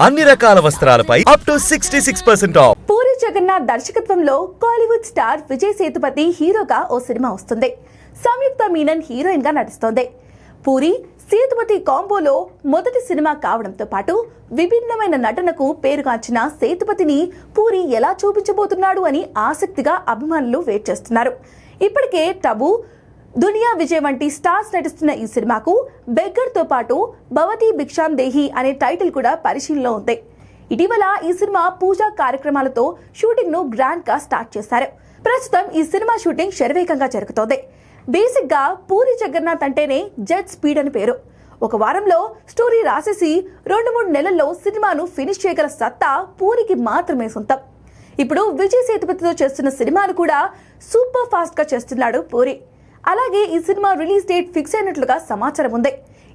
అన్ని రకాల వస్త్రాలపై up to 66% off. Puri Jagannath దర్శకత్వంలో కాలీవుడ్ స్టార్ విజయ్ సేతుపతి హీరోగా ఓ సినిమా వస్తుంది. సంయుక్త మీనన్ హీరోయిన్ గా నటిస్తోంది. పూరి సేతుపతి కాంబోలో మొదటి సినిమా కావడంతో పాటు విభిన్నమైన నటనకు పేరుగాంచిన సేతుపతిని పూరి ఎలా చూపించబోతున్నాడు అని ఆసక్తిగా అభిమానులు వెయిట్ చేస్తున్నారు. ఇప్పటికే టబు, దునియా విజయ్ వంటి స్టార్స్ నటిస్తున్న ఈ సినిమాకు బెగ్గర్ తో పాటు భవతి భిక్షాం దేహి అనే టైటిల్ కూడా పరిశీలనలో ఉంది. ఇటీవల ఈ సినిమా పూజా కార్యక్రమాలతో షూటింగ్ ను గ్రాండ్ గా స్టార్ట్ చేశారు. ప్రస్తుతం ఈ సినిమా షూటింగ్ శరవేగంగా జరుగుతోంది. బేసిక్ గా పూరి జగన్నాథ్ అంటేనే జెట్ స్పీడ్ అని పేరు. ఒక వారంలో స్టోరీ రాసేసి 2-3 నెలల్లో సినిమాను ఫినిష్ చేయగల సత్తా పూరికి మాత్రమే సొంతం. ఇప్పుడు విజయ్ సేతుపతితో చేస్తున్న సినిమాను కూడా సూపర్ ఫాస్ట్ గా చేస్తున్నాడు పూరి. అలాగే ఈ సినిమా రిలీజ్ డేట్ ఫిక్స్ అయినట్లుగా సమాచారం ఉంది.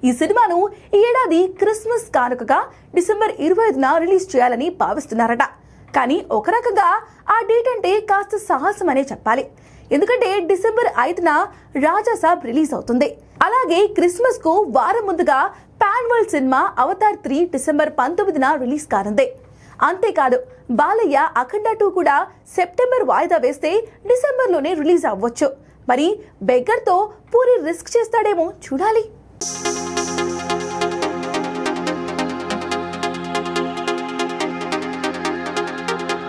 ఈ సినిమాను ఈ ఏడాది క్రిస్మస్ కానుకగా డిసెంబర్ 25న రిలీజ్ చేయాలని భావిస్తున్నారట. కానీ ఒక రకంగా ఆ డేట్ అంటే కాస్త సాహసం అనే చెప్పాలి. ఎందుకంటే డిసెంబర్ 5న రాజాసాబ్ రిలీజ్ అవుతుంది. అలాగే క్రిస్మస్ కు వారం ముందుగా pan world cinema Avatar 3 December 19న రిలీజ్ కానుంది. అంతేకాదు బాలయ్య అఖండ 2 కూడా సెప్టెంబర్ వాయిదా వేస్తే డిసెంబర్లోనే రిలీజ్ అవ్వచ్చు. మరి బెగ్గర్ తో పూరి రిస్క్ చేస్తాడేమో చూడాలి.